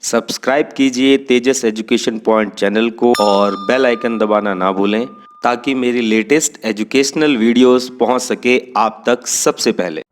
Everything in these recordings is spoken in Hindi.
सब्सक्राइब कीजिए तेजस एजुकेशन पॉइंट चैनल को और बेल आइकन दबाना ना भूलें ताकि मेरी लेटेस्ट एजुकेशनल वीडियोस पहुंच सके आप तक सबसे पहले।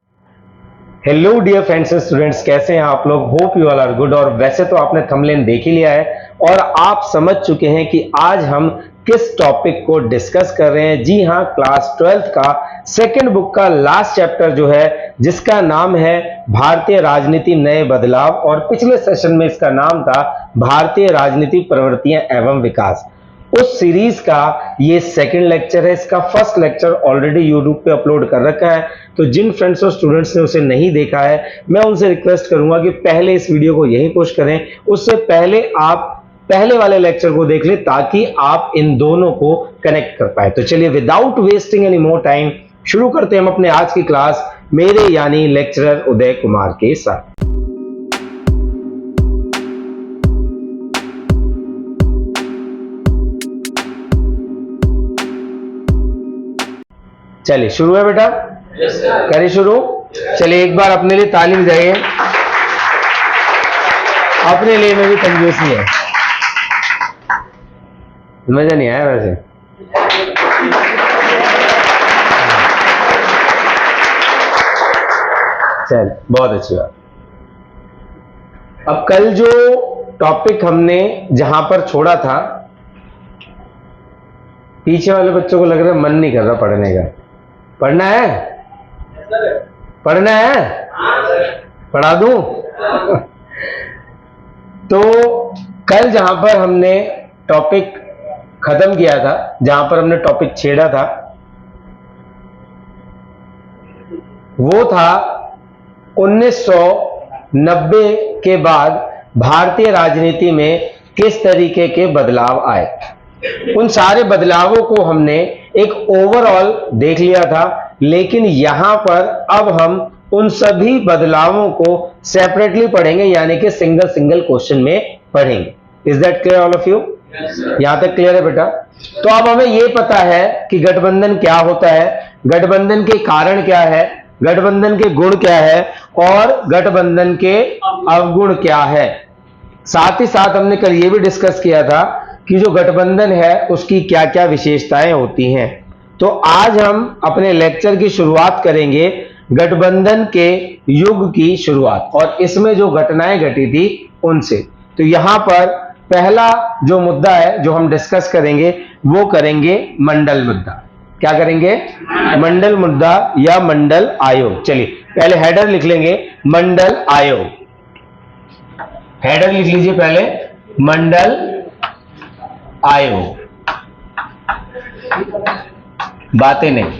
Hello dear friends and students, कैसे हैं आप लोग? Hope you all are good. और वैसे तो आपने थंबनेल देख ही लिया है और आप समझ चुके हैं कि आज हम किस टॉपिक को डिस्कस कर रहे हैं। जी हां, क्लास 12th का सेकंड बुक का लास्ट चैप्टर जो है, जिसका नाम है भारतीय राजनीति नए बदलाव, और पिछले सेशन में इसका नाम था भारतीय राजनीति प्रवृत्तियां एवं विकास। उस सीरीज का ये सेकंड लेक्चर है। इसका फर्स्ट लेक्चर ऑलरेडी यूट्यूब पे अपलोड कर रखा है, तो जिन फ्रेंड्स और स्टूडेंट्स ने उसे नहीं देखा है, मैं उनसे रिक्वेस्ट करूंगा कि पहले इस वीडियो को यहीं पुश करें। उससे पहले आप पहले वाले लेक्चर को देख लें ताकि आप इन दोनों को कनेक्ट कर पाए। तो चलिए, without wasting any more time शुरू करते हैं हम अपने आज की क्लास, मेरे यानी लेक्चरर उदय कुमार के साथ। चलिए शुरू है बेटा। करें शुरू। चलिए एक बार अपने लिए ताली बजाइए। अपने लिए में भी कंजूसी है। मजा नहीं आया वैसे? चल, बहुत अच्छी बात। अब कल जो टॉपिक हमने जहां पर छोड़ा था, पीछे वाले बच्चों को लग रहा है मन नहीं कर रहा पढ़ने का। पढ़ना है? पढ़ना है? पढ़ा दूं? तो कल जहां पर हमने टॉपिक खत्म किया था, जहां पर हमने टॉपिक छेड़ा था, वो था 1990 के बाद भारतीय राजनीति में किस तरीके के बदलाव आए। उन सारे बदलावों को हमने एक ओवरऑल देख लिया था, लेकिन यहां पर अब हम उन सभी बदलावों को सेपरेटली पढ़ेंगे, यानी कि सिंगल सिंगल क्वेश्चन में पढ़ेंगे। Is that clear all of you? यहां तक क्लियर है बेटा? तो अब हमें यह पता है कि गठबंधन क्या होता है, गठबंधन के कारण क्या है, गठबंधन के गुण क्या है और गठबंधन के अवगुण क्या है। साथ ही साथ हमने कल यह भी डिस्कस किया था कि जो गठबंधन है उसकी क्या क्या विशेषताएं होती हैं। तो आज हम अपने लेक्चर की शुरुआत करेंगे गठबंधन के युग की शुरुआत, और इसमें जो घटनाएं घटी थी उनसे। तो यहां पर पहला जो मुद्दा है जो हम डिस्कस करेंगे वो करेंगे मंडल मुद्दा। क्या करेंगे? मंडल मुद्दा या मंडल आयोग। चलिए पहले हेडर लिख लेंगे, मंडल आयोग। हेडर लिख लीजिए पहले, मंडल आयोग। बातें नहीं।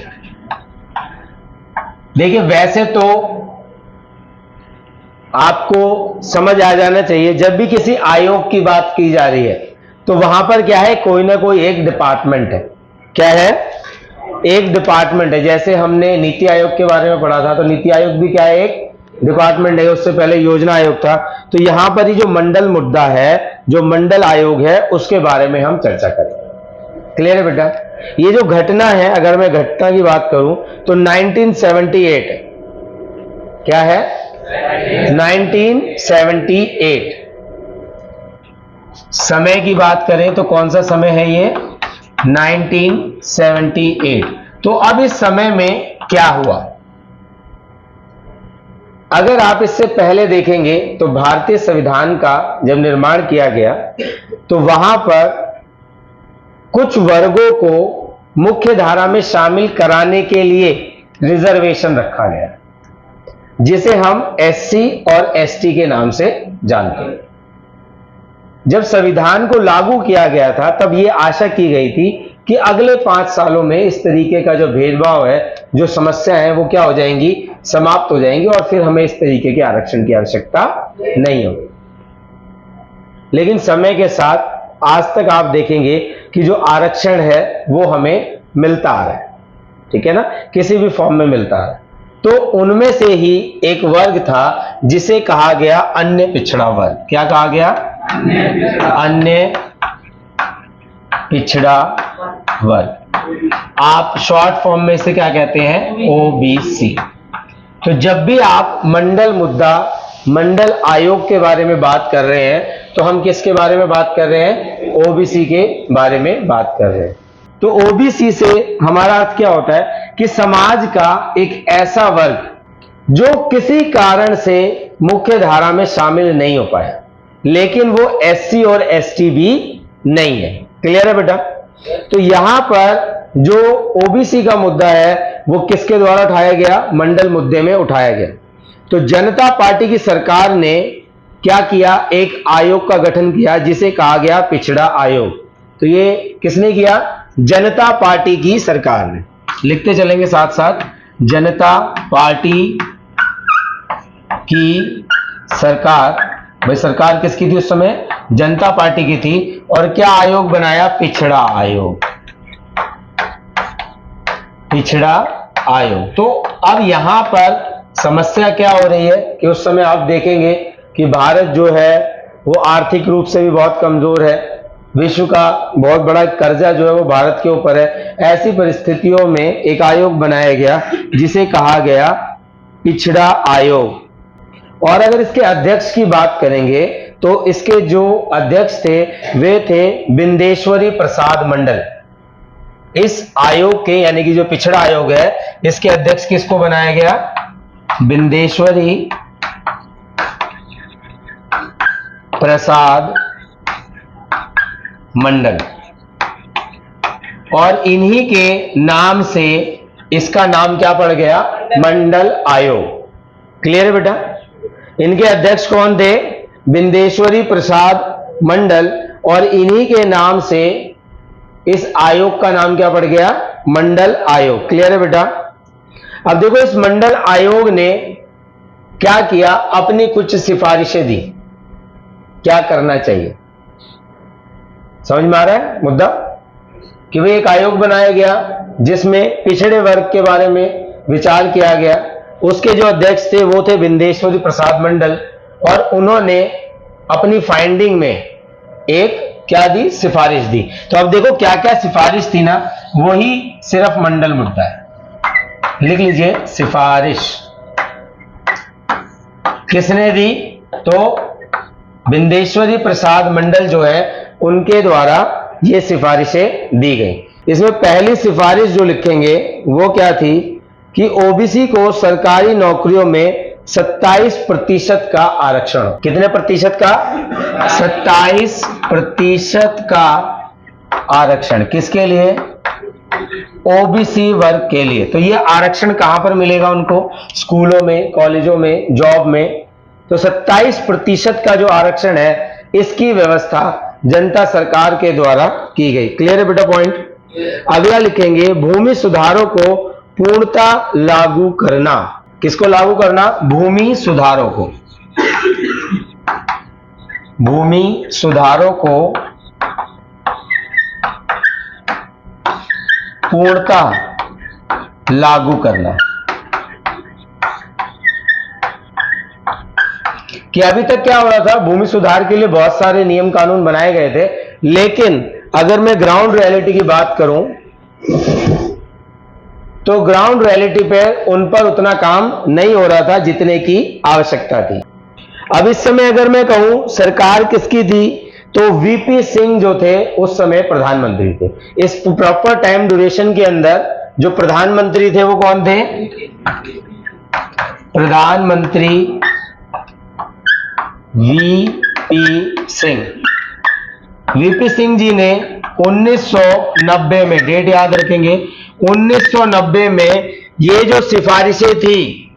देखिए, वैसे तो आपको समझ आ जाना चाहिए, जब भी किसी आयोग की बात की जा रही है तो वहां पर क्या है, कोई ना कोई एक डिपार्टमेंट है। क्या है? एक डिपार्टमेंट है। जैसे हमने नीति आयोग के बारे में पढ़ा था, तो नीति आयोग भी क्या है, एक डिपार्टमेंट है। उससे पहले योजना आयोग था। तो यहां पर ही जो मंडल मुद्दा है, जो मंडल आयोग है, उसके बारे में हम चर्चा करेंगे। क्लियर है बेटा? ये जो घटना है, अगर मैं घटना की बात करूं तो 1978, क्या है? 1978। समय की बात करें तो कौन सा समय है ये? 1978। तो अब इस समय में क्या हुआ? अगर आप इससे पहले देखेंगे तो भारतीय संविधान का जब निर्माण किया गया तो वहां पर कुछ वर्गों को मुख्य धारा में शामिल कराने के लिए रिजर्वेशन रखा गया, जिसे हम एससी और एसटी के नाम से जानते हैं। जब संविधान को लागू किया गया था तब यह आशा की गई थी कि अगले 5 सालों में इस तरीके का जो भेदभाव है, जो समस्या है, वो क्या हो जाएंगी, समाप्त हो जाएंगी, और फिर हमें इस तरीके के आरक्षण की आवश्यकता नहीं होगी। लेकिन समय के साथ आज तक आप देखेंगे कि जो आरक्षण है वो हमें मिलता आ रहा है, ठीक है ना, किसी भी फॉर्म में मिलता आ रहा है। तो उनमें से ही एक वर्ग था जिसे कहा गया अन्य पिछड़ा वर्ग। क्या कहा गया? अन्य पिछड़ा वर्ग। आप शॉर्ट फॉर्म में इसे क्या कहते हैं? ओबीसी। तो जब भी आप मंडल मुद्दा, मंडल आयोग के बारे में बात कर रहे हैं तो हम किसके बारे में बात कर रहे हैं? ओबीसी के बारे में बात कर रहे हैं। तो ओबीसी से हमारा अर्थ क्या होता है कि समाज का एक ऐसा वर्ग जो किसी कारण से मुख्य धारा में शामिल नहीं हो पाया, लेकिन वो एससी और एसटी भी नहीं है। क्लियर है बेटा? तो यहां पर जो ओबीसी का मुद्दा है वो किसके द्वारा उठाया गया? मंडल मुद्दे में उठाया गया। तो जनता पार्टी की सरकार ने क्या किया? एक आयोग का गठन किया जिसे कहा गया पिछड़ा आयोग। तो ये किसने किया? जनता पार्टी की सरकार ने। लिखते चलेंगे साथ साथ, जनता पार्टी की सरकार। भाई सरकार किसकी थी उस समय? जनता पार्टी की थी। और क्या आयोग बनाया? पिछड़ा आयोग। पिछड़ा आयोग। तो अब यहां पर समस्या क्या हो रही है कि उस समय आप देखेंगे कि भारत जो है वो आर्थिक रूप से भी बहुत कमजोर है, विश्व का बहुत बड़ा कर्जा जो है वो भारत के ऊपर है। ऐसी परिस्थितियों में एक आयोग बनाया गया जिसे कहा गया पिछड़ा आयोग। और अगर इसके अध्यक्ष की बात करेंगे तो इसके जो अध्यक्ष थे वे थे बिंदेश्वरी प्रसाद मंडल। इस आयोग के यानी कि जो पिछड़ा आयोग है इसके अध्यक्ष किसको बनाया गया? बिंदेश्वरी प्रसाद मंडल। और इन्हीं के नाम से इसका नाम क्या पड़ गया? मंडल आयोग। क्लियर है बेटा? इनके अध्यक्ष कौन थे? बिंदेश्वरी प्रसाद मंडल। और इन्हीं के नाम से इस आयोग का नाम क्या पड़ गया? मंडल आयोग। क्लियर है बेटा? अब देखो इस मंडल आयोग ने क्या किया? अपनी कुछ सिफारिशें दी, क्या करना चाहिए। समझ में आ रहा है मुद्दा? कि भाई एक आयोग बनाया गया जिसमें पिछड़े वर्ग के बारे में विचार किया गया। उसके जो अध्यक्ष थे वो थे बिंदेश्वरी प्रसाद मंडल। और उन्होंने अपनी फाइंडिंग में एक क्या दी? सिफारिश दी। तो अब देखो क्या क्या सिफारिश थी ना, वही सिर्फ मंडल मुद्दा है। लिख लीजिए, सिफारिश किसने दी? तो बिंदेश्वरी प्रसाद मंडल जो है उनके द्वारा ये सिफारिशें दी गई। इसमें पहली सिफारिश जो लिखेंगे वो क्या थी कि ओबीसी को सरकारी नौकरियों में 27% का आरक्षण। कितने प्रतिशत का? 27% का आरक्षण। किसके लिए? ओबीसी वर्ग के लिए। तो ये आरक्षण कहां पर मिलेगा उनको? स्कूलों में, कॉलेजों में, जॉब में। तो 27% का जो आरक्षण है इसकी व्यवस्था जनता सरकार के द्वारा की गई। क्लियर है बेटा पॉइंट? अगला लिखेंगे भूमि सुधारों को पूर्णतः लागू करना। किसको लागू करना? भूमि सुधारों को। भूमि सुधारों को पूर्णतः लागू करना। कि अभी तक क्या हो रहा था? भूमि सुधार के लिए बहुत सारे नियम कानून बनाए गए थे, लेकिन अगर मैं ग्राउंड रियलिटी की बात करूं तो ग्राउंड रियलिटी पे उन पर उतना काम नहीं हो रहा था जितने की आवश्यकता थी। अब इस समय अगर मैं कहूं सरकार किसकी थी, तो वीपी सिंह जो थे उस समय प्रधानमंत्री थे। इस प्रॉपर टाइम ड्यूरेशन के अंदर जो प्रधानमंत्री थे वो कौन थे? प्रधानमंत्री वीपी सिंह। वीपी सिंह जी ने 1990 में, डेट याद रखेंगे, 1990 में ये जो सिफारिशें थी,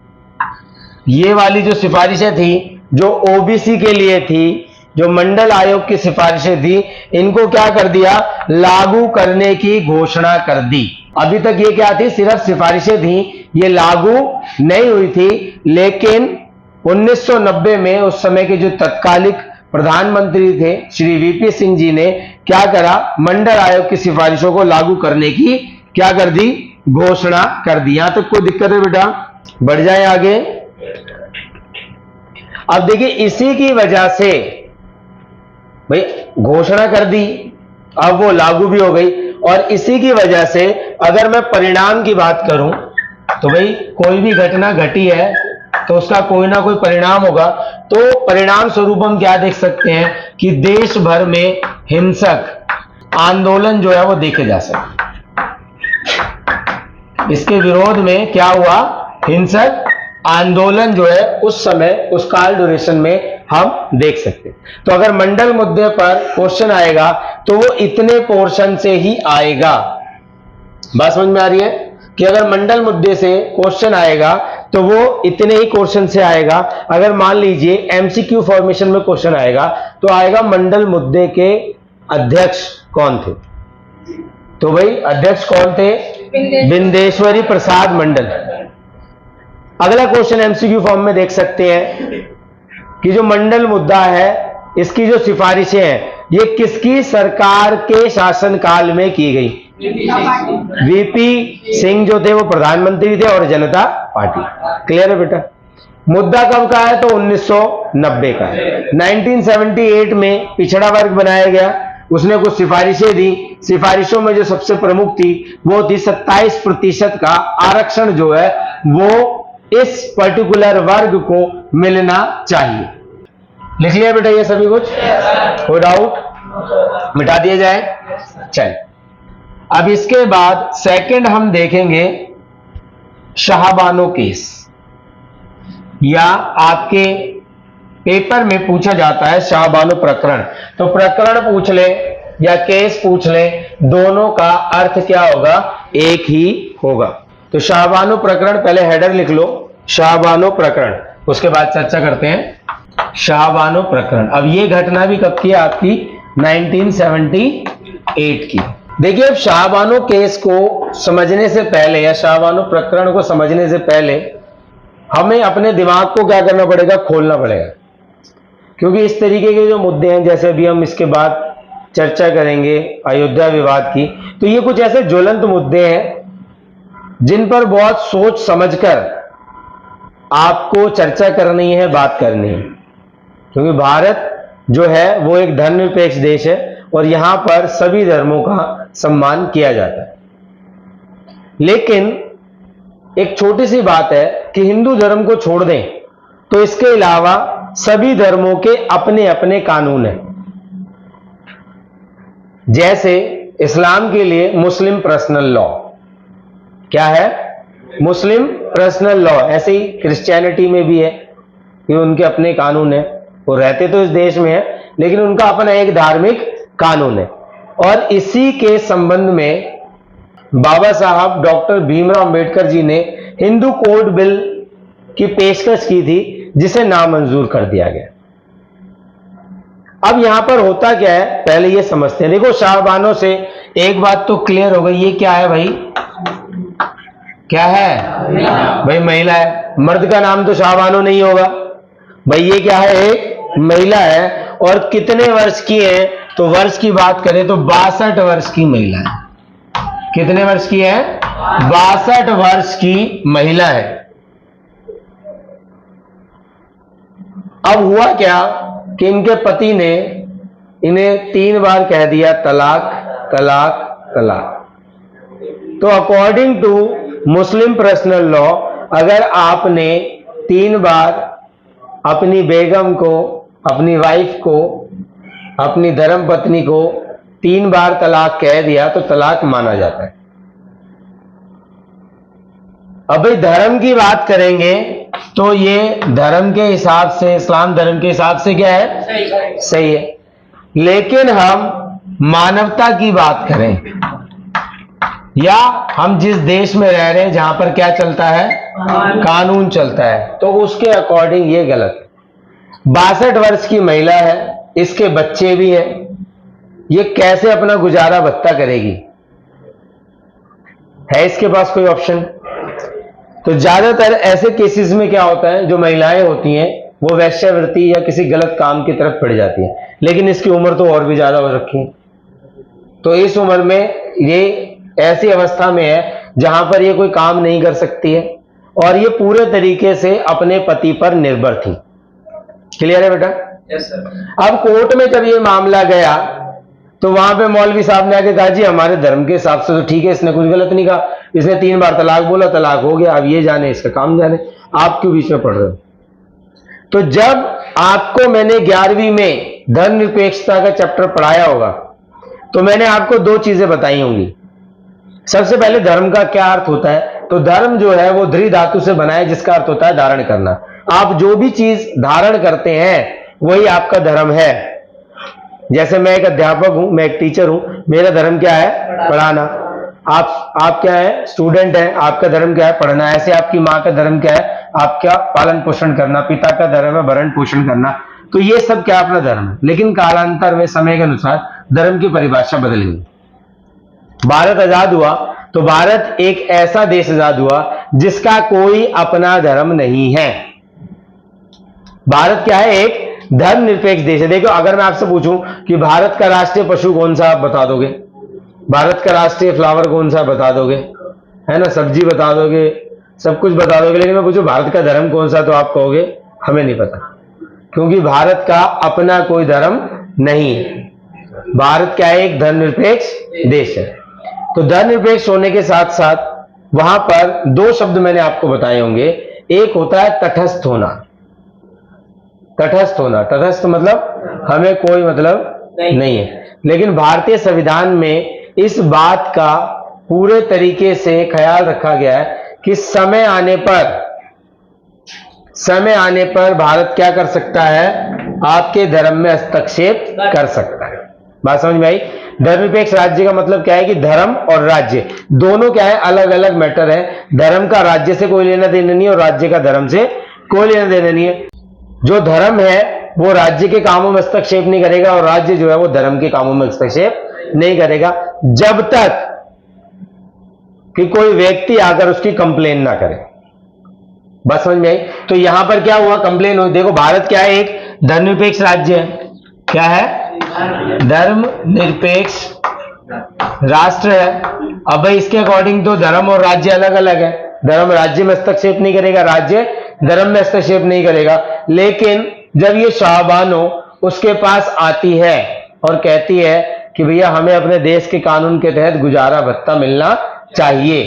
ये वाली जो सिफारिशें थी जो ओबीसी के लिए थी, जो मंडल आयोग की सिफारिशें थी, इनको क्या कर दिया? लागू करने की घोषणा कर दी। अभी तक ये क्या थी? सिर्फ सिफारिशें थी, ये लागू नहीं हुई थी। लेकिन 1990 में उस समय के जो तत्कालिक प्रधानमंत्री थे श्री वीपी सिंह जी ने क्या करा? मंडल आयोग की सिफारिशों को लागू करने की क्या कर दी? घोषणा कर दी। यहां तक कोई दिक्कत है बेटा? बढ़ जाए आगे। अब देखिए इसी की वजह से भाई घोषणा कर दी, अब वो लागू भी हो गई। और इसी की वजह से अगर मैं परिणाम की बात करूं तो भाई कोई भी घटना घटी है तो उसका कोई ना कोई परिणाम होगा। तो परिणाम स्वरूप हम क्या देख सकते हैं कि देश भर में हिंसक आंदोलन जो है वो देखे जा सकते। इसके विरोध में क्या हुआ, हिंसक आंदोलन जो है उस समय, उस काल ड्यूरेशन में हम देख सकते। तो अगर मंडल मुद्दे पर क्वेश्चन आएगा तो वो इतने पोर्शन से ही आएगा। बात समझ में आ रही है कि अगर मंडल मुद्दे से क्वेश्चन आएगा तो वो इतने ही क्वेश्चन से आएगा। अगर मान लीजिए एमसीक्यू फॉर्मेशन में क्वेश्चन आएगा तो आएगा मंडल मुद्दे के अध्यक्ष कौन थे। तो भाई अध्यक्ष कौन थे, बिंदेश्वरी प्रसाद मंडल। अगला क्वेश्चन एमसीक्यू फॉर्म में देख सकते हैं कि जो मंडल मुद्दा है इसकी जो सिफारिशें हैं ये किसकी सरकार के शासनकाल में की गई। वीपी सिंह जो थे वो प्रधानमंत्री थे और जनता पार्टी। क्लियर है बेटा। मुद्दा कब का है तो 1990 का। 1978 में पिछड़ा वर्ग बनाया गया, उसने कुछ सिफारिशें दी। सिफारिशों में जो सबसे प्रमुख थी वो थी 27% का आरक्षण जो है वो इस पर्टिकुलर वर्ग को मिलना चाहिए। लिख लिया बेटा ये सभी कुछ, कोई डाउट मिटा दिया जाए। चलिए अब इसके बाद सेकंड हम देखेंगे शाहबानो केस, या आपके पेपर में पूछा जाता है शाहबानो प्रकरण। तो प्रकरण पूछ ले या केस पूछ ले, दोनों का अर्थ क्या होगा, एक ही होगा। तो शाहबानो प्रकरण, पहले हेडर लिख लो शाहबानो प्रकरण, उसके बाद चर्चा करते हैं शाहबानो प्रकरण। अब ये घटना भी कब की है आपकी 1978 की। देखिए अब शाहबानो केस को समझने से पहले या शाहबानो प्रकरण को समझने से पहले हमें अपने दिमाग को क्या करना पड़ेगा, खोलना पड़ेगा। क्योंकि इस तरीके के जो मुद्दे हैं, जैसे अभी हम इसके बाद चर्चा करेंगे अयोध्या विवाद की, तो ये कुछ ऐसे ज्वलंत मुद्दे हैं जिन पर बहुत सोच समझकर आपको चर्चा करनी है, बात करनी है। क्योंकि भारत जो है वो एक धर्मनिरपेक्ष देश है और यहां पर सभी धर्मों का सम्मान किया जाता है। लेकिन एक छोटी सी बात है कि हिंदू धर्म को छोड़ दें तो इसके अलावा सभी धर्मों के अपने अपने कानून हैं। जैसे इस्लाम के लिए मुस्लिम पर्सनल लॉ, क्या है, मुस्लिम पर्सनल लॉ। ऐसे ही क्रिश्चियनिटी में भी है कि उनके अपने कानून है, वो रहते तो इस देश में है लेकिन उनका अपना एक धार्मिक कानून है। और इसी के संबंध में बाबा साहब डॉक्टर भीमराव अंबेडकर जी ने हिंदू कोड बिल की पेशकश की थी जिसे नामंजूर कर दिया गया। अब यहां पर होता क्या है पहले ये समझते हैं। देखो शाहबानो से एक बात तो क्लियर हो गई, ये क्या है भाई, क्या है भाई, महिला है। मर्द का नाम तो शाहबानो नहीं होगा भाई, ये क्या है, एक महिला है। और कितने वर्ष की है, तो वर्ष की बात करें तो 62 वर्ष की महिला है। कितने वर्ष की है, 62 वर्ष की महिला है। अब हुआ क्या कि इनके पति ने इन्हें 3 बार कह दिया तलाक तलाक तलाक। तो according to Muslim personal law, अगर आपने 3 बार अपनी बेगम को, अपनी वाइफ को, अपनी धर्म पत्नी को 3 बार तलाक कह दिया तो तलाक माना जाता है। अब भाई धर्म की बात करेंगे तो ये धर्म के हिसाब से, इस्लाम धर्म के हिसाब से क्या है, सही है। लेकिन हम मानवता की बात करें या हम जिस देश में रह रहे हैं जहां पर क्या चलता है, कानून चलता है, तो उसके अकॉर्डिंग ये गलत है। 62 वर्ष की महिला है, इसके बच्चे भी हैं, ये कैसे अपना गुजारा भत्ता करेगी, है इसके पास कोई ऑप्शन? तो ज्यादातर ऐसे केसेस में क्या होता है, जो महिलाएं होती हैं वो वैश्यावृत्ति या किसी गलत काम की तरफ पड़ जाती है। लेकिन इसकी उम्र तो और भी ज्यादा हो रखी है, तो इस उम्र में ये ऐसी अवस्था में है जहां पर ये कोई काम नहीं कर सकती है और ये पूरे तरीके से अपने पति पर निर्भर थी। क्लियर है बेटा? Yes sir. अब कोर्ट में जब ये मामला गया तो वहां पे मौलवी साहब ने आके कहा जी हमारे धर्म के हिसाब से तो ठीक है, इसने कुछ गलत नहीं कहा, इसने 3 बार तलाक बोला, तलाक हो गया, अब ये जाने इसका काम जाने। आप क्यों बीच में पढ़ रहे हो? तो जब आपको मैंने 11वीं में धर्मनिरपेक्षता का चैप्टर पढ़ाया होगा तो मैंने आपको दो चीजें बताई होंगी। सबसे पहले धर्म का क्या अर्थ होता है, तो धर्म जो है वो धृ धातु से बना है जिसका अर्थ होता है धारण करना। आप जो भी चीज धारण करते हैं वही आपका धर्म है। जैसे मैं एक अध्यापक हूं, मैं एक टीचर हूं, मेरा धर्म क्या है? पढ़ाना। आप क्या है? स्टूडेंट हैं, आपका धर्म क्या है? पढ़ना। ऐसे आपकी माँ का धर्म क्या है? आपका पालन पोषण करना। पिता का धर्म है भरण पोषण करना। तो ये सब क्या अपना धर्म है। लेकिन कालांतर में समय के अनुसार धर्म की परिभाषा बदल गई। भारत आजाद हुआ तो भारत एक ऐसा देश आजाद हुआ जिसका कोई अपना धर्म नहीं है। भारत क्या है? एक धर्मनिरपेक्ष देश है। देखो, अगर मैं आपसे पूछूं कि भारत का राष्ट्रीय पशु कौन सा, आप बता दोगे? भारत का राष्ट्रीय फ्लावर कौन सा, बता दोगे? है ना, सब्जी बता दोगे, सब कुछ बता दोगे। लेकिन मैं पूछूं भारत का धर्म कौन सा, तो आप कहोगे हमें नहीं पता, क्योंकि भारत का अपना कोई धर्म नहीं है। भारत क्या है? एक धर्मनिरपेक्ष देश है। तो धर्मनिरपेक्ष होने के साथ साथ वहां पर दो शब्द मैंने आपको बताए होंगे। एक होता है तटस्थ होना। तटस्थ होना, तटस्थ मतलब हमें कोई मतलब नहीं है। लेकिन भारतीय संविधान में इस बात का पूरे तरीके से ख्याल रखा गया है कि समय आने पर भारत क्या कर सकता है? आपके धर्म में हस्तक्षेप कर सकता है। बात समझ में आई? धर्मनिरपेक्ष राज्य का मतलब क्या है कि धर्म और राज्य दोनों क्या है? अलग अलग मैटर है। धर्म का राज्य से कोई लेना देना नहीं है और राज्य का धर्म से कोई लेना देना नहीं है। जो धर्म है वो राज्य के कामों में हस्तक्षेप नहीं करेगा और राज्य जो है वो धर्म के कामों में हस्तक्षेप नहीं करेगा, जब तक कि कोई व्यक्ति आकर उसकी कंप्लेन ना करे। बस समझ में आई? तो यहां पर क्या हुआ? कंप्लेन हुई। देखो, भारत क्या है? एक धर्मनिरपेक्ष राज्य है। क्या है? धर्मनिरपेक्ष राष्ट्र है। अब भाई इसके अकॉर्डिंग तो धर्म और राज्य अलग अलग है। धर्म राज्य में हस्तक्षेप नहीं करेगा, राज्य धर्म में हस्तक्षेप नहीं करेगा। लेकिन जब ये शाहबानो उसके पास आती है और कहती है कि भैया हमें अपने देश के कानून के तहत गुजारा भत्ता मिलना चाहिए।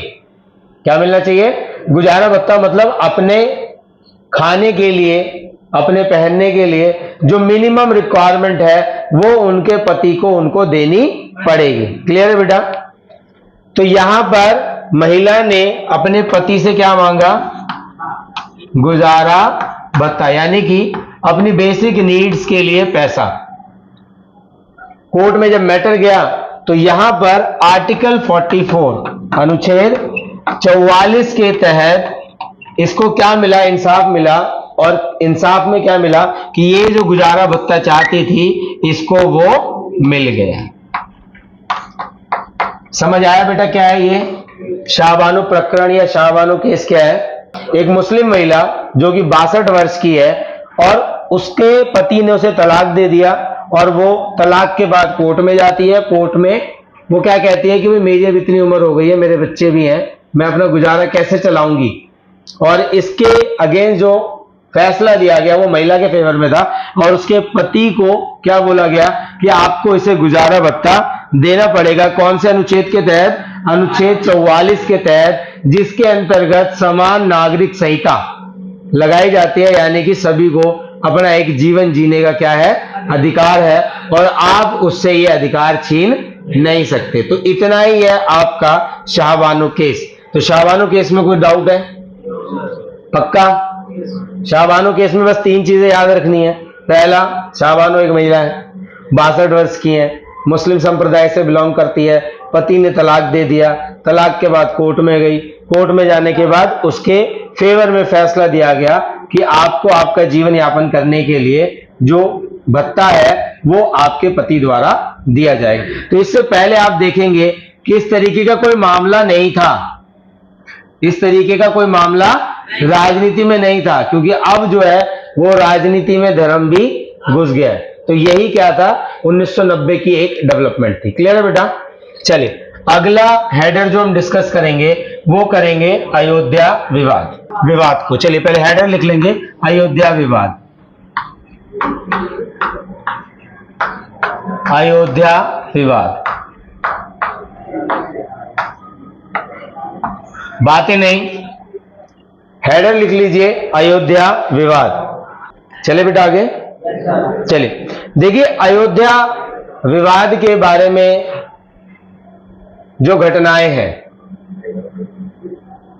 क्या मिलना चाहिए? गुजारा भत्ता मतलब अपने खाने के लिए, अपने पहनने के लिए जो मिनिमम रिक्वायरमेंट है वो उनके पति को उनको देनी पड़ेगी। क्लियर है बेटा? तो यहां पर महिला ने अपने पति से क्या मांगा? गुजारा भत्ता, यानी कि अपनी बेसिक नीड्स के लिए पैसा। कोर्ट में जब मैटर गया तो यहां पर आर्टिकल 44 अनुच्छेद 44 के तहत इसको क्या मिला? इंसाफ मिला। और इंसाफ में क्या मिला कि ये जो गुजारा भत्ता चाहती थी इसको वो मिल गया। समझ आया बेटा क्या है ये शाहबानो प्रकरण या शाहबानो केस? क्या है? एक मुस्लिम महिला जो कि 62 वर्ष की है और उसके पति ने उसे तलाक दे दिया और वो तलाक के बाद कोर्ट में जाती है। कोर्ट में वो क्या कहती है कि भाई मेरी अब इतनी उम्र हो गई है, मेरे बच्चे भी हैं, मैं अपना गुजारा कैसे चलाऊंगी। और इसके अगेंस्ट जो फैसला दिया गया वो महिला के फेवर में था और उसके पति को क्या बोला गया कि आपको इसे गुजारा भत्ता देना पड़ेगा। कौन से अनुच्छेद के तहत? अनुच्छेद 44 के तहत, जिसके अंतर्गत समान नागरिक संहिता लगाई जाती है, यानी कि सभी को अपना एक जीवन जीने का क्या है? अधिकार है और आप उससे ये अधिकार छीन नहीं सकते। तो इतना ही है आपका शाहबानो केस। तो शाहबानो केस में कोई डाउट है? पक्का? शाहबानो केस में बस 3 चीजें याद रखनी है। पहला, शाहबानो एक महिला है, 62 वर्ष की है, मुस्लिम संप्रदाय से बिलोंग करती है, पति ने तलाक दे दिया, तलाक के बाद कोर्ट में गई, कोर्ट में जाने के बाद उसके फेवर में फैसला दिया गया कि आपको आपका जीवन यापन करने के लिए जो भत्ता है वो आपके पति द्वारा दिया जाएगा। तो इससे पहले आप देखेंगे कि इस तरीके का कोई मामला नहीं था। इस तरीके का कोई मामला राजनीति में नहीं था, क्योंकि अब जो है वो राजनीति में धर्म भी घुस गया है। तो यही क्या था? 1990 की एक डेवलपमेंट थी। क्लियर है बेटा? चलिए, अगला हेडर जो हम डिस्कस करेंगे वो करेंगे अयोध्या विवाद को। चलिए पहले हेडर लिख लेंगे, अयोध्या विवाद। अयोध्या विवाद, बातें नहीं, हेडर लिख लीजिए अयोध्या विवाद। चले बेटा आगे चलिए। देखिए अयोध्या विवाद के बारे में जो घटनाएं हैं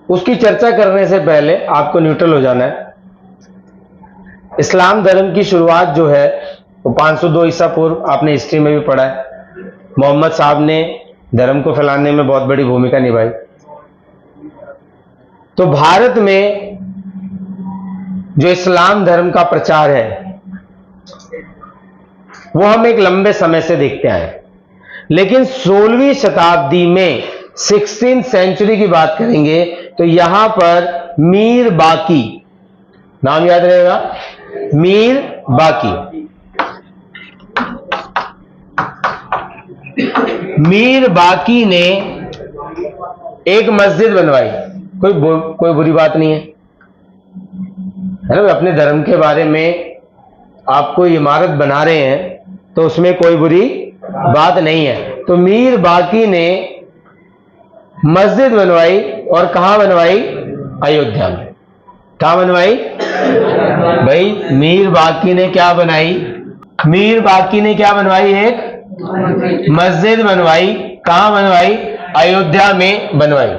उसकी चर्चा करने से पहले आपको न्यूट्रल हो जाना है। इस्लाम धर्म की शुरुआत जो है वो 502 ईसा पूर्व, आपने हिस्ट्री में भी पढ़ा है। मोहम्मद साहब ने धर्म को फैलाने में बहुत बड़ी भूमिका निभाई। तो भारत में जो इस्लाम धर्म का प्रचार है वो हम एक लंबे समय से देखते आए, लेकिन 16वीं शताब्दी में 16th सेंचुरी की बात करेंगे तो यहां पर मीर बाकी, नाम याद रहेगा, मीर बाकी, मीर बाकी ने एक मस्जिद बनवाई। कोई बुरी बात नहीं है ना, अपने धर्म के बारे में आप कोई इमारत बना रहे हैं तो उसमें कोई बुरी बात नहीं है। तो मीर बाकी ने मस्जिद बनवाई और कहां बनवाई? अयोध्या में। कहां बनवाई भाई? मीर बाकी ने क्या बनाई? मीर बाकी ने क्या बनवाई? एक मस्जिद बनवाई। कहां बनवाई? अयोध्या में बनवाई।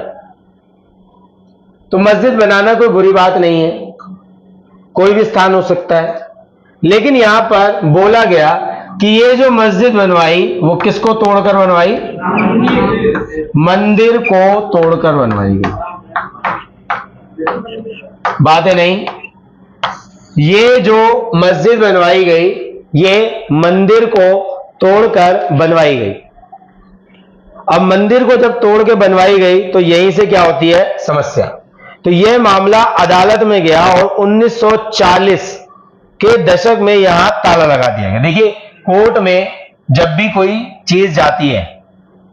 तो मस्जिद बनाना कोई बुरी बात नहीं है, कोई भी स्थान हो सकता है, लेकिन यहां पर बोला गया कि ये जो मस्जिद बनवाई वो किसको तोड़कर बनवाई? मंदिर को तोड़कर बनवाई गई। बात है नहीं, ये जो मस्जिद बनवाई गई ये मंदिर को तोड़कर बनवाई गई। अब मंदिर को जब तोड़ के बनवाई गई तो यहीं से क्या होती है? समस्या। तो यह मामला अदालत में गया और 1940 के दशक में यहां ताला लगा दिया गया। देखिए कोर्ट में जब भी कोई चीज जाती है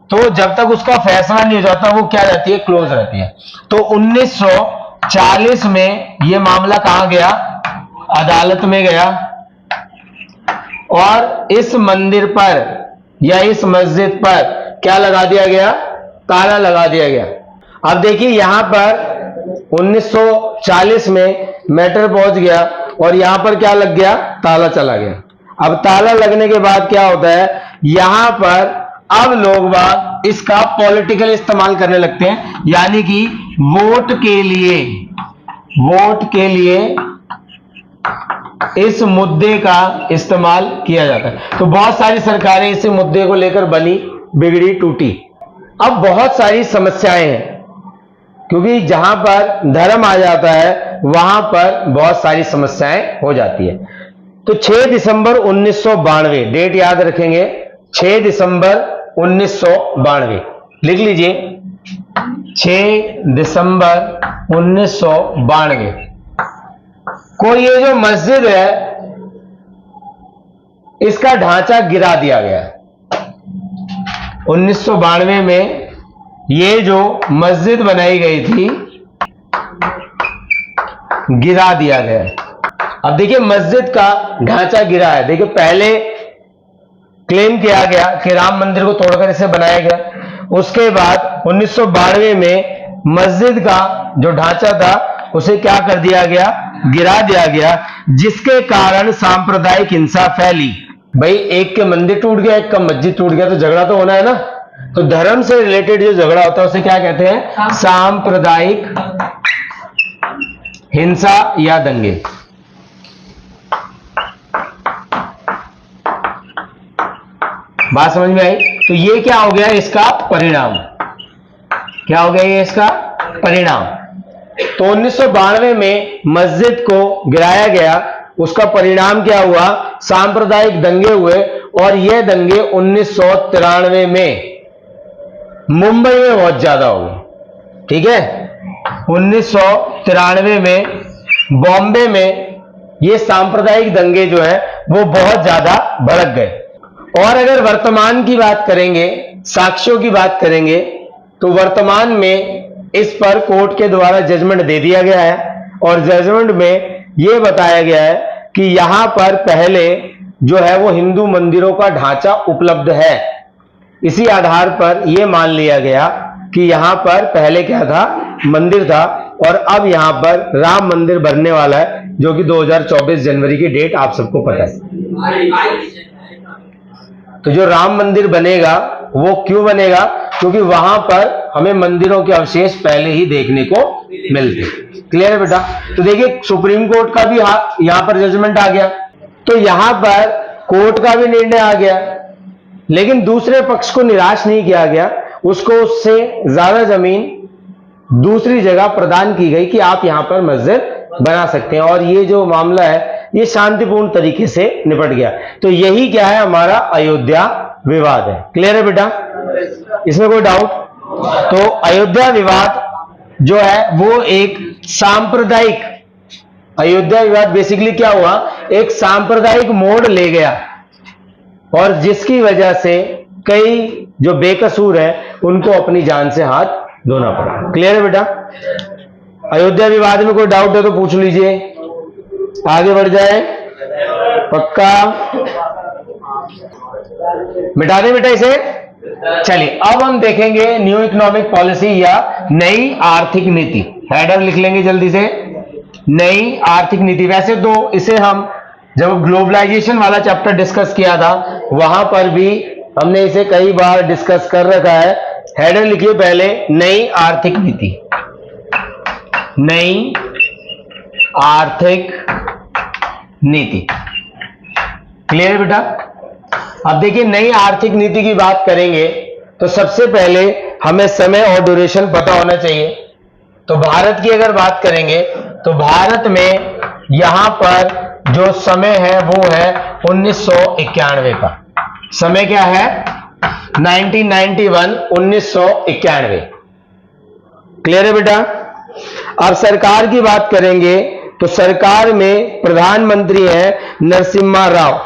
तो जब तक उसका फैसला नहीं हो जाता वो क्या रहती है? क्लोज रहती है। तो 1940 में यह मामला कहां गया? अदालत में गया और इस मंदिर पर या इस मस्जिद पर क्या लगा दिया गया? ताला लगा दिया गया। अब देखिए यहां पर 1940 में मैटर पहुंच गया और यहां पर क्या लग गया? ताला चला गया। अब ताला लगने के बाद क्या होता है? यहां पर अब लोग बाग इसका पॉलिटिकल इस्तेमाल करने लगते हैं, यानी कि वोट के लिए इस मुद्दे का इस्तेमाल किया जाता है। तो बहुत सारी सरकारें इस मुद्दे को लेकर बनी, बिगड़ी, टूटी। अब बहुत सारी समस्याएं हैं क्योंकि जहां पर धर्म आ जाता है वहां पर बहुत सारी समस्याएं हो जाती है। तो 6 दिसंबर 1992, डेट याद रखेंगे, 6 दिसंबर 1992, लिख लीजिए 6 दिसंबर 1992 को ये जो मस्जिद है इसका ढांचा गिरा दिया गया। 1992 में ये जो मस्जिद बनाई गई थी गिरा दिया गया। अब देखिए मस्जिद का ढांचा गिरा है। देखिए पहले क्लेम किया गया कि राम मंदिर को तोड़कर इसे बनाया गया, उसके बाद 1992 में मस्जिद का जो ढांचा था उसे क्या कर दिया गया? गिरा दिया गया, जिसके कारण सांप्रदायिक हिंसा फैली। भाई एक के मंदिर टूट गया, एक का मस्जिद टूट गया, तो झगड़ा तो होना है ना। तो धर्म से रिलेटेड जो झगड़ा होता है उसे क्या कहते हैं? सांप्रदायिक हिंसा या दंगे। बात समझ में आई? तो ये क्या हो गया? इसका परिणाम क्या हो गया? ये इसका परिणाम। तो 1992 में मस्जिद को गिराया गया, उसका परिणाम क्या हुआ? सांप्रदायिक दंगे हुए और ये दंगे 1993 में मुंबई में बहुत ज्यादा हो गए। ठीक है, 1993 में बॉम्बे में ये सांप्रदायिक दंगे जो है वो बहुत ज्यादा भड़क गए। और अगर वर्तमान की बात करेंगे, साक्ष्यों की बात करेंगे, तो वर्तमान में इस पर कोर्ट के द्वारा जजमेंट दे दिया गया है और जजमेंट में यह बताया गया है कि यहां पर पहले जो है वो हिंदू मंदिरों का ढांचा उपलब्ध है। इसी आधार पर यह मान लिया गया कि यहां पर पहले क्या था? मंदिर था और अब यहां पर राम मंदिर बनने वाला है, जो कि 2024 जनवरी की डेट आप सबको पता है। तो जो राम मंदिर बनेगा वो क्यों बनेगा? क्योंकि वहां पर हमें मंदिरों के अवशेष पहले ही देखने को मिलते। क्लियर है बेटा? तो देखिए सुप्रीम कोर्ट का भी यहां पर जजमेंट आ गया, तो यहां पर कोर्ट का भी निर्णय आ गया, लेकिन दूसरे पक्ष को निराश नहीं किया गया, उसको उससे ज्यादा जमीन दूसरी जगह प्रदान की गई कि आप यहां पर मस्जिद बना सकते हैं, और ये जो मामला है ये शांतिपूर्ण तरीके से निपट गया। तो यही क्या है? हमारा अयोध्या विवाद है। क्लियर है बेटा? इसमें कोई डाउट? तो अयोध्या विवाद जो है वो एक सांप्रदायिक, अयोध्या विवाद बेसिकली क्या हुआ? एक सांप्रदायिक मोड़ ले गया, और जिसकी वजह से कई जो बेकसूर है उनको अपनी जान से हाथ धोना पड़ा। क्लियर है बेटा? अयोध्या विवाद में कोई डाउट है तो पूछ लीजिए, आगे बढ़ जाए। पक्का? मिटा दे बेटा इसे। चलिए अब हम देखेंगे न्यू इकोनॉमिक पॉलिसी या नई आर्थिक नीति। हेडर लिख लेंगे जल्दी से, नई आर्थिक नीति। वैसे तो इसे हम जब ग्लोबलाइजेशन वाला चैप्टर डिस्कस किया था वहां पर भी हमने इसे कई बार डिस्कस कर रखा है। हेडर लिखिए पहले, नई आर्थिक नीति, नई आर्थिक नीति। क्लियर है बेटा? अब देखिए नई आर्थिक नीति की बात करेंगे तो सबसे पहले हमें समय और ड्यूरेशन पता होना चाहिए। तो भारत की अगर बात करेंगे तो भारत में यहां पर जो समय है वो है 1991 का। समय क्या है? 1991, 1991। क्लियर है बेटा? अब सरकार की बात करेंगे तो सरकार में प्रधानमंत्री है नरसिम्हा राव।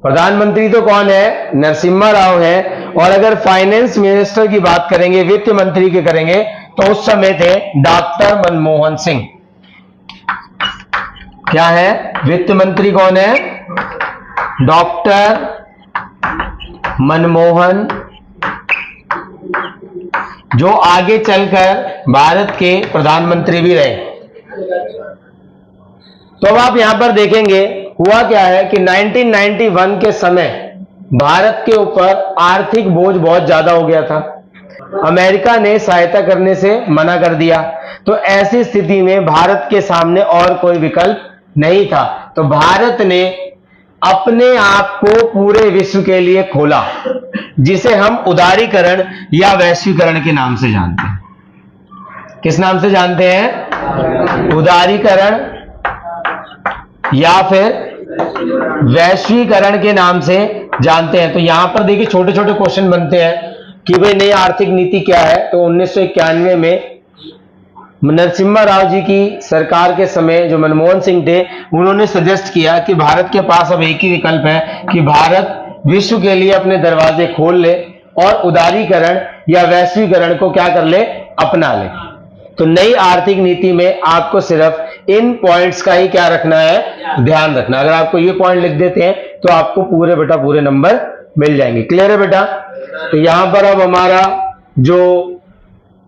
प्रधानमंत्री तो कौन है? नरसिम्हा राव है। और अगर फाइनेंस मिनिस्टर की बात करेंगे, वित्त मंत्री की करेंगे, तो उस समय थे डॉक्टर मनमोहन सिंह। क्या है? वित्त मंत्री कौन है? डॉक्टर मनमोहन, जो आगे चलकर भारत के प्रधानमंत्री भी रहे। तो अब आप यहां पर देखेंगे हुआ क्या है कि 1991 के समय भारत के ऊपर आर्थिक बोझ बहुत ज्यादा हो गया था। अमेरिका ने सहायता करने से मना कर दिया, तो ऐसी स्थिति में भारत के सामने और कोई विकल्प नहीं था। तो भारत ने अपने आप को पूरे विश्व के लिए खोला, जिसे हम उदारीकरण या वैश्वीकरण के नाम से जानते हैं। किस नाम से जानते हैं? उदारीकरण या फिर वैश्वीकरण के नाम से जानते हैं। तो यहां पर देखिए छोटे छोटे क्वेश्चन बनते हैं कि भाई नई आर्थिक नीति क्या है। तो 1991 में नरसिम्हा राव जी की सरकार के समय जो मनमोहन सिंह थे, उन्होंने सजेस्ट किया कि भारत के पास अब एक ही विकल्प है कि भारत विश्व के लिए अपने दरवाजे खोल ले और उदारीकरण या वैश्वीकरण को क्या कर ले? अपना ले। तो नई आर्थिक नीति में आपको सिर्फ इन पॉइंट्स का ही क्या रखना है? ध्यान रखना। अगर आपको ये पॉइंट लिख देते हैं तो आपको पूरे बेटा पूरे नंबर मिल जाएंगे। क्लियर है बेटा? तो यहां पर अब हमारा जो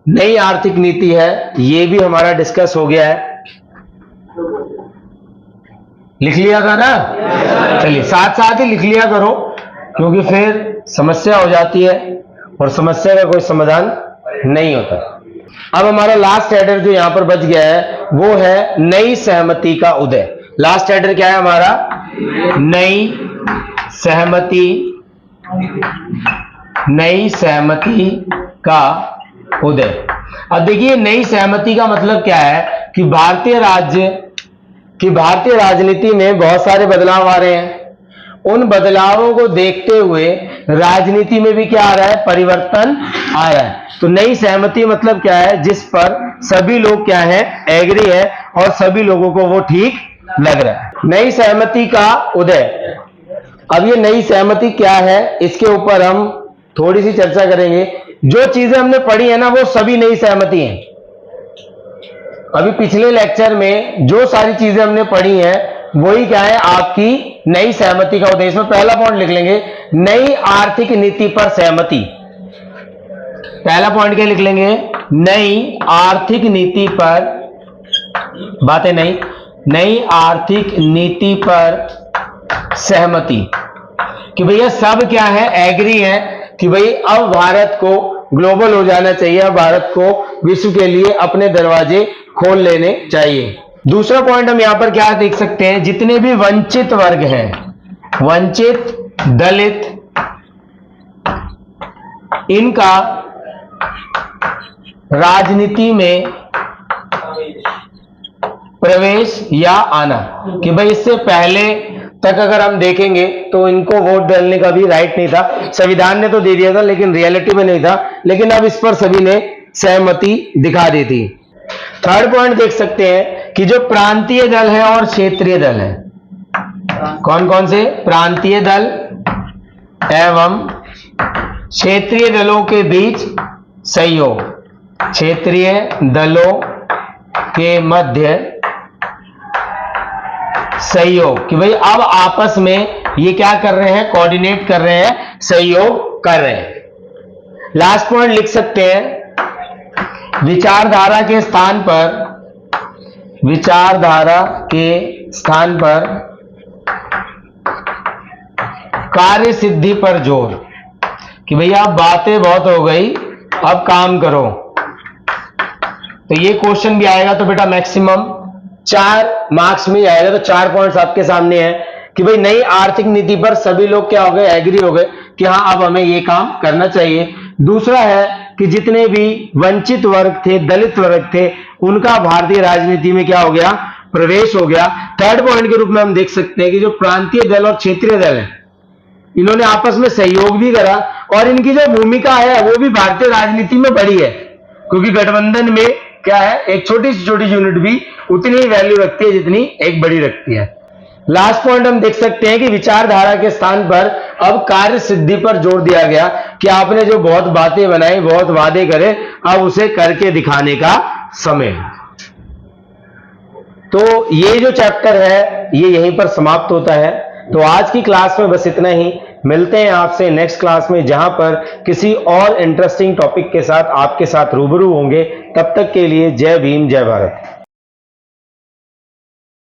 नई आर्थिक नीति है ये भी हमारा डिस्कस हो गया है। लिख लिया था ना? चलिए साथ साथ ही लिख लिया करो, क्योंकि फिर समस्या हो जाती है और समस्या का कोई समाधान नहीं होता। अब हमारा लास्ट हेडर जो यहां पर बच गया है वो है नई सहमति का उदय। लास्ट हेडर क्या है हमारा? नई सहमति, नई सहमति का उदय। अब देखिए नई सहमति का मतलब क्या है कि भारतीय राजनीति में बहुत सारे बदलाव आ रहे हैं। उन बदलावों को देखते हुए राजनीति में भी क्या आ रहा है? परिवर्तन आ रहा है। तो नई सहमति मतलब क्या है? जिस पर सभी लोग क्या है? एग्री है और सभी लोगों को वो ठीक लग रहा है। नई सहमति का उदय। अब ये नई सहमति क्या है इसके ऊपर हम थोड़ी सी चर्चा करेंगे। जो चीजें हमने पढ़ी है ना वो सभी नई सहमति हैं। अभी पिछले लेक्चर में जो सारी चीजें हमने पढ़ी हैं वही क्या है? आपकी नई सहमति का उद्देश्य। में पहला पॉइंट लिख लेंगे, नई आर्थिक नीति पर सहमति। पहला पॉइंट क्या लिख लेंगे? नई आर्थिक नीति पर बातें नहीं, नई आर्थिक नीति पर सहमति कि भैया सब क्या है, एग्री है कि भाई अब भारत को ग्लोबल हो जाना चाहिए, अब भारत को विश्व के लिए अपने दरवाजे खोल लेने चाहिए। दूसरा पॉइंट हम यहां पर क्या देख सकते हैं, जितने भी वंचित वर्ग हैं, वंचित, दलित, इनका राजनीति में प्रवेश या आना, कि भाई इससे पहले तक अगर हम देखेंगे तो इनको वोट डालने का भी राइट नहीं था, संविधान ने तो दे दिया था लेकिन रियलिटी में नहीं था, लेकिन अब इस पर सभी ने सहमति दिखा दी थी। थर्ड पॉइंट देख सकते हैं कि जो प्रांतीय दल है और क्षेत्रीय दल है, कौन कौन से, प्रांतीय दल एवं क्षेत्रीय दलों के बीच सहयोग, क्षेत्रीय दलों के मध्य सहयोग, कि भाई अब आपस में ये क्या कर रहे हैं, कोऑर्डिनेट कर रहे हैं, सहयोग कर रहे हैं। लास्ट पॉइंट लिख सकते हैं, विचारधारा के स्थान पर, विचारधारा के स्थान पर कार्य सिद्धि पर जोर, कि भैया अब बातें बहुत हो गई, अब काम करो। तो ये क्वेश्चन भी आएगा तो बेटा मैक्सिमम 4 मार्क्स में आएगा। तो 4 पॉइंट्स आपके सामने हैं कि भाई नई आर्थिक नीति पर सभी लोग क्या हो गए, एग्री हो गए कि हाँ अब हमें ये काम करना चाहिए। दूसरा है कि जितने भी वंचित वर्ग थे, दलित वर्ग थे, उनका भारतीय राजनीति में क्या हो गया, प्रवेश हो गया। थर्ड पॉइंट के रूप में हम देख सकते हैं कि जो प्रांतीय दल और क्षेत्रीय दल है, इन्होंने आपस में सहयोग भी करा और इनकी जो भूमिका है वो भी भारतीय राजनीति में बड़ी है, क्योंकि गठबंधन में क्या है, एक छोटी से छोटी यूनिट भी उतनी ही वैल्यू रखती है जितनी एक बड़ी रखती है। लास्ट पॉइंट हम देख सकते हैं कि विचारधारा के स्थान पर अब कार्य सिद्धि पर जोर दिया गया कि आपने जो बहुत बातें बनाई, बहुत वादे करे, अब उसे करके दिखाने का समय। तो ये जो चैप्टर है ये यहीं पर समाप्त होता है। तो आज की क्लास में बस इतना ही। मिलते हैं आपसे नेक्स्ट क्लास में, जहां पर किसी और इंटरेस्टिंग टॉपिक के साथ आपके साथ रूबरू होंगे। तब तक के लिए जय भीम, जय भारत।